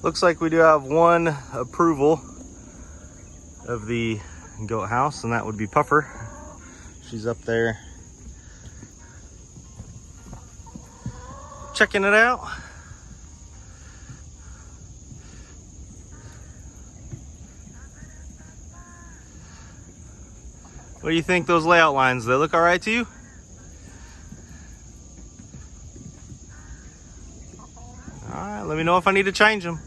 Looks like we do have one approval of the goat house, and that would be Puffer. She's up there checking it out. What do you think, those layout lines? They look all right to you? All right, let me know if I need to change them.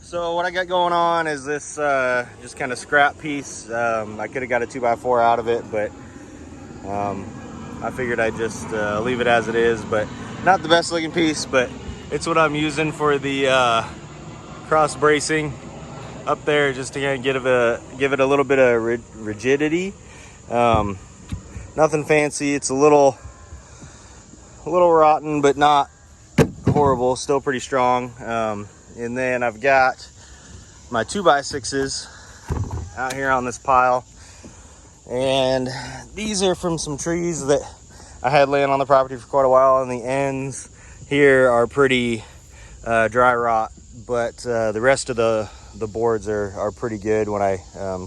So what I got going on is this just kind of scrap piece. I could have got a 2x4 out of it, but I figured I'd just leave it as it is. But not the best looking piece, but it's what I'm using for the cross bracing up there, just to kind of give it a little bit of rigidity. Nothing fancy. It's a little rotten, but not horrible. Still pretty strong. And then I've got my 2x6s out here on this pile, and these are from some trees that I had laying on the property for quite a while, and the ends here are pretty dry rot, but the rest of the boards are pretty good. When I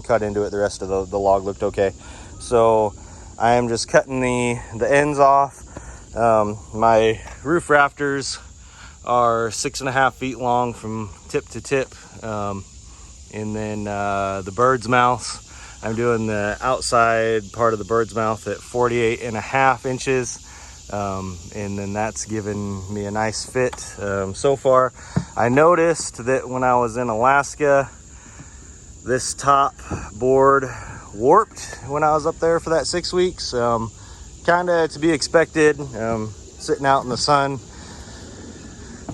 cut into it, the rest of the log looked okay. So I am just cutting the ends off. My roof rafters are 6.5 feet long from tip to tip. And then the bird's mouth, I'm doing the outside part of the bird's mouth at 48.5 inches. And then that's given me a nice fit so far. I noticed that when I was in Alaska, this top board warped when I was up there for that 6 weeks. Kind of to be expected, sitting out in the sun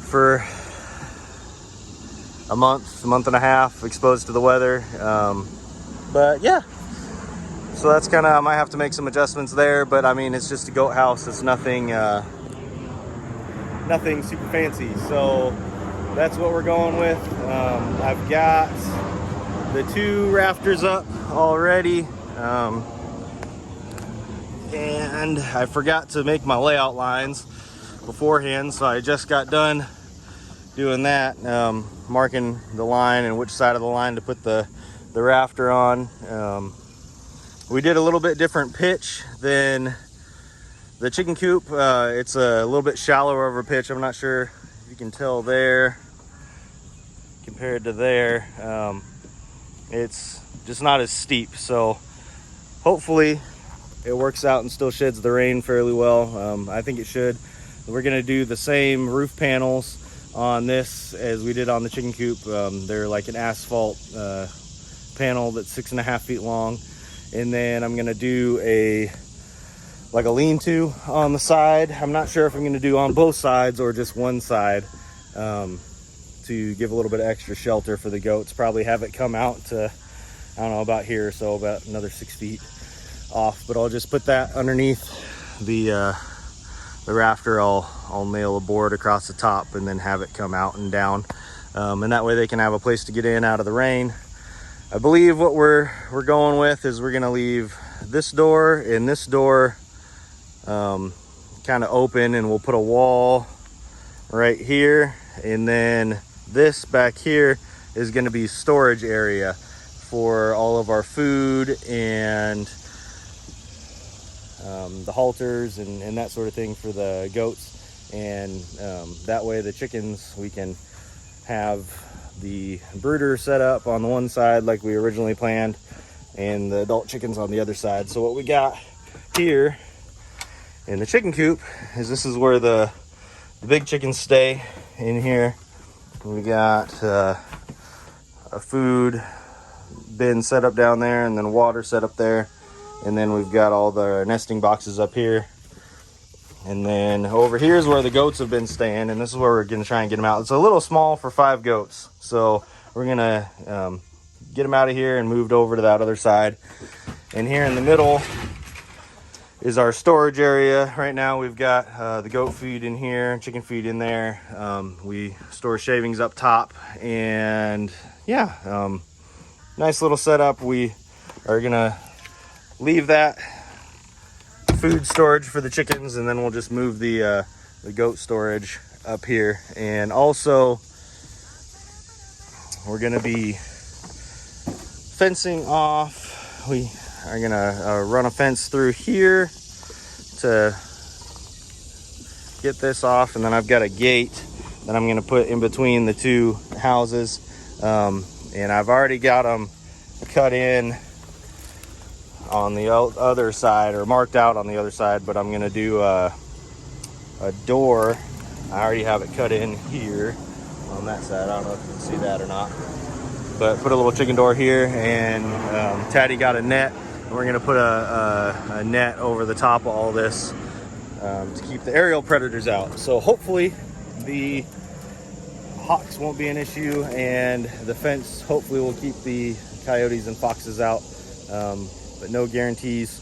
for a month and a half, exposed to the weather. But yeah, so that's kind of, I might have to make some adjustments there, but I mean, it's just a goat house. It's nothing super fancy. So that's what we're going with. I've got the 2 rafters up already. And I forgot to make my layout lines beforehand, so I just got done doing that, marking the line and which side of the line to put the rafter on. We did a little bit different pitch than the chicken coop. It's a little bit shallower of a pitch. I'm not sure if you can tell there compared to there. It's just not as steep, so hopefully it works out and still sheds the rain fairly well. I think it should. We're gonna do the same roof panels on this as we did on the chicken coop. They're like an asphalt panel that's 6.5 feet long. And then I'm gonna do a lean-to on the side. I'm not sure if I'm gonna do on both sides or just one side, to give a little bit of extra shelter for the goats. Probably have it come out to, I don't know, about here, so about another 6 feet off. But I'll just put that underneath the rafter. I'll nail a board across the top and then have it come out and down, and that way they can have a place to get in out of the rain. I believe what we're going with is we're gonna leave this door and this door kind of open, and we'll put a wall right here, and then this back here is going to be storage area for all of our food and the halters and that sort of thing for the goats. And that way the chickens, we can have the brooder set up on the one side like we originally planned, and the adult chickens on the other side. So what we got here in the chicken coop is, this is where the big chickens stay in here. We got a food bin set up down there, and then water set up there, and then we've got all the nesting boxes up here. And then over here is where the goats have been staying, and this is where we're gonna try and get them out. It's a little small for 5 goats, so we're gonna get them out of here and moved over to that other side. And here in the middle is our storage area. Right now we've got the goat feed in here, chicken feed in there. We store shavings up top, and yeah, nice little setup. We are gonna leave that food storage for the chickens, and then we'll just move the goat storage up here. And also we're gonna be fencing off. We are gonna run a fence through here to get this off, and then I've got a gate that I'm gonna put in between the two houses, and I've already got them cut in on the other side, or marked out on the other side, but I'm gonna do a door. I already have it cut in here on that side. I don't know if you can see that or not, but put a little chicken door here, and Taddy got a net, and we're gonna put a net over the top of all this to keep the aerial predators out. So hopefully the hawks won't be an issue, and the fence hopefully will keep the coyotes and foxes out, but no guarantees.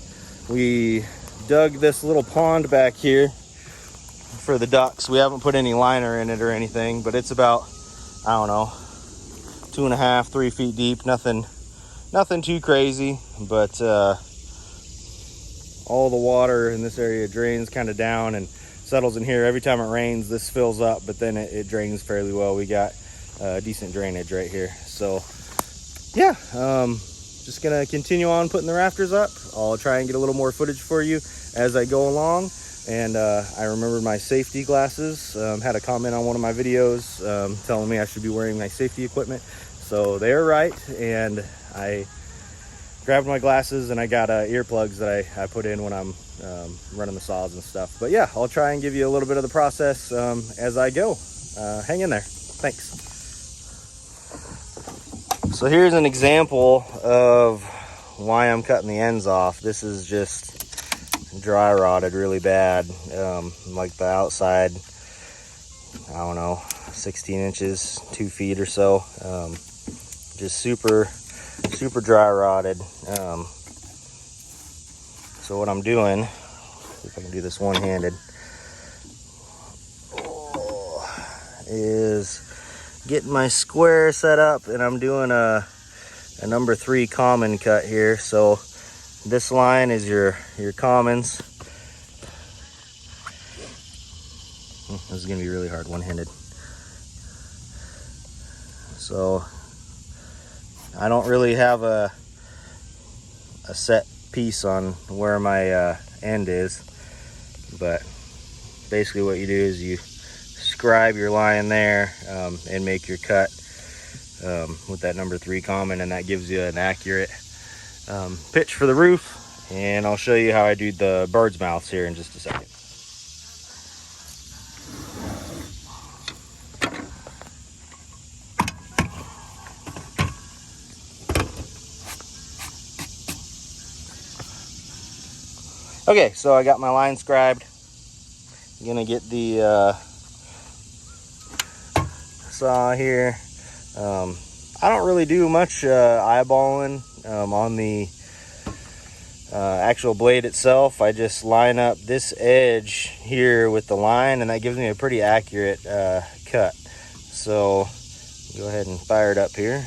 We dug this little pond back here for the ducks. We haven't put any liner in it or anything, but it's about, I don't know, 2.5, 3 feet deep. Nothing too crazy, but all the water in this area drains kind of down and settles in here. Every time it rains, this fills up, but then it drains fairly well. We got decent drainage right here. So yeah, just gonna continue on putting the rafters up. I'll try and get a little more footage for you as I go along. And I remembered my safety glasses. Had a comment on one of my videos telling me I should be wearing my safety equipment. So they are right, and I grabbed my glasses, and I got earplugs that I put in when I'm running the saws and stuff. But yeah, I'll try and give you a little bit of the process as I go. Hang in there. Thanks. So here's an example of why I'm cutting the ends off. This is just dry rotted really bad, like the outside, I don't know, 16 inches, 2 feet or so, just super dry rotted. So what I'm doing, see if I can do this one-handed, is getting my square set up, and I'm doing a number 3 common cut here. So this line is your commons. This is gonna be really hard one-handed. So I don't really have a set piece on where my end is, but basically what you do is you scribe your line there and make your cut with that number 3 common, and that gives you an accurate pitch for the roof. And I'll show you how I do the bird's mouths here in just a second. Okay, so I got my line scribed. I'm gonna get the saw here. I don't really do much eyeballing on the actual blade itself. I just line up this edge here with the line, and that gives me a pretty accurate cut. So go ahead and fire it up here.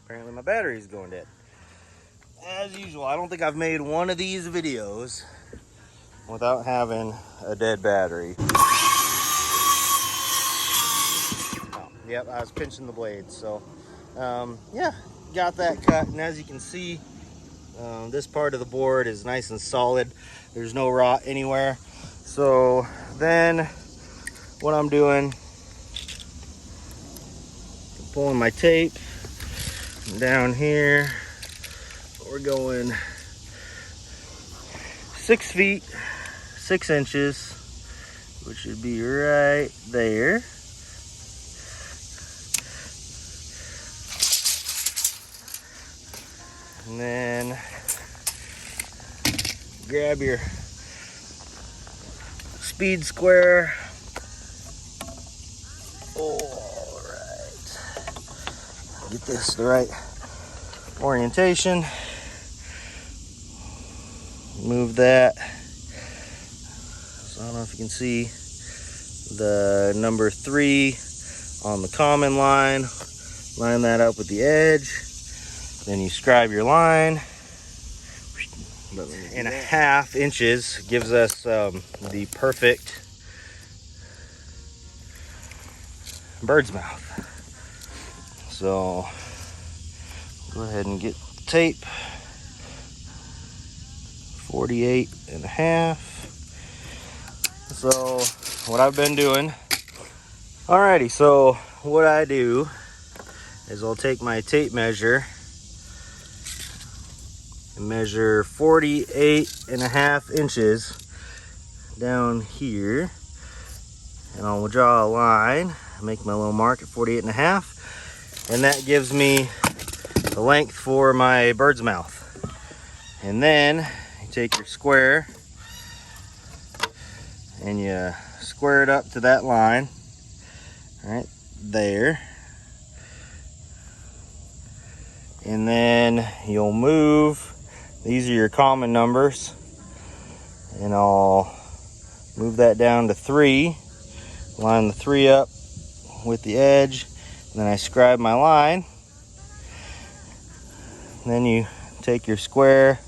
Apparently my battery's going dead. As usual, I don't think I've made one of these videos without having a dead battery. Oh, yep, I was pinching the blade. So yeah, got that cut, and as you can see, this part of the board is nice and solid. There's no rot anywhere. So then what I'm doing, I'm pulling my tape down here. We're going 6 feet 6 inches, which would be right there. And then grab your speed square. All right, get this the right orientation. Move that. So I don't know if you can see the number 3 on the common line, line that up with the edge, then you scribe your line. 1.5 inches gives us the perfect bird's mouth. So go ahead and get the tape. 48.5. So what I've been doing, alrighty, so what I do is I'll take my tape measure and measure 48.5 inches down here, and I'll draw a line, make my little mark at 48.5, and that gives me the length for my bird's mouth. And then you take your square and you square it up to that line right there, and then you'll move, these are your common numbers, and I'll move that down to 3, line the 3 up with the edge, and then I scribe my line. And then you take your square,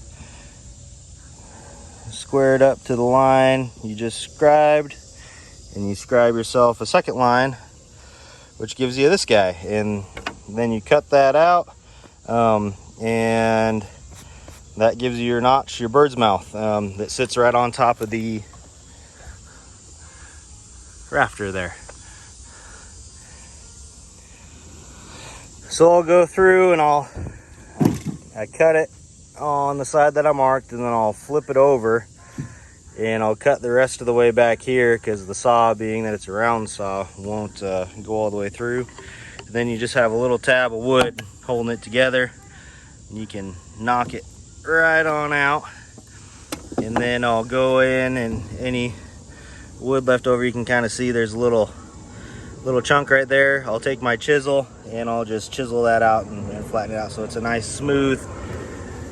square it up to the line you just scribed, and you scribe yourself a second line, which gives you this guy, and then you cut that out, and that gives you your notch, your bird's mouth, that sits right on top of the rafter there. So I'll go through and I cut it on the side that I marked, and then I'll flip it over and I'll cut the rest of the way back here, because the saw, being that it's a round saw, won't go all the way through. And then you just have a little tab of wood holding it together, and you can knock it right on out. And then I'll go in, and any wood left over, you can kind of see there's a little chunk right there. I'll take my chisel and I'll just chisel that out and flatten it out, so it's a nice smooth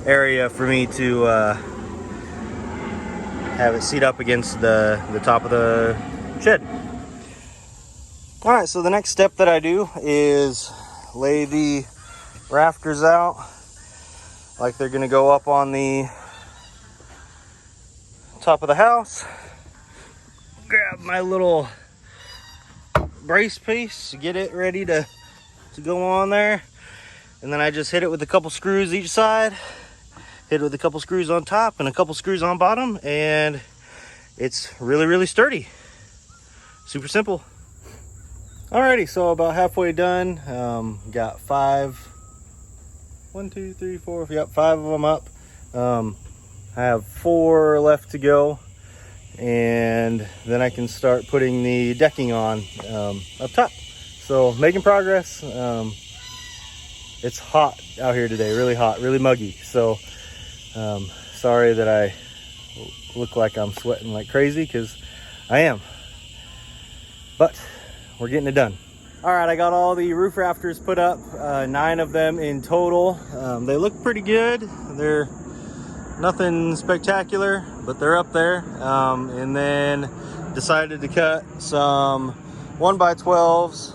area for me to have it seat up against the top of the shed. All right, so the next step that I do is lay the rafters out like they're gonna go up on the top of the house. Grab my little brace piece, get it ready to go on there, and then I just hit it with a couple screws each side, hit it with a couple screws on top and a couple screws on bottom, and it's really sturdy. Super simple. Alrighty, so about halfway done. Got 5, 1, 2, 3, 4, yep, 5 of them up. I have 4 left to go, and then I can start putting the decking on up top. So making progress. It's hot out here today, really hot, really muggy. So sorry that I look like I'm sweating like crazy, because I am. But we're getting it done. All right, I got all the roof rafters put up, 9 of them in total. They look pretty good. They're nothing spectacular, but they're up there. And then decided to cut some 1x12s.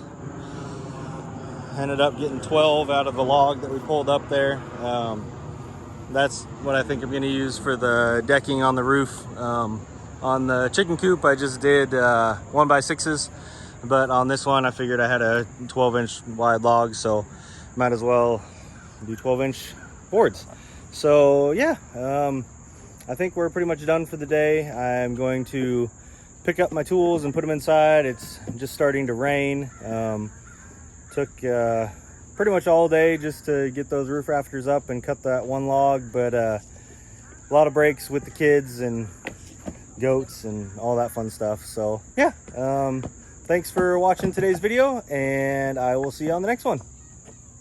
Ended up getting 12 out of the log that we pulled up there. That's what I think I'm going to use for the decking on the roof. On the chicken coop, I just did 1x6s, but on this one I figured I had a 12-inch wide log, so might as well do 12-inch boards. So yeah, I think we're pretty much done for the day. I'm going to pick up my tools and put them inside. It's just starting to rain. Took pretty much all day just to get those roof rafters up and cut that one log, but a lot of breaks with the kids and goats and all that fun stuff. So yeah, thanks for watching today's video, and I will see you on the next one.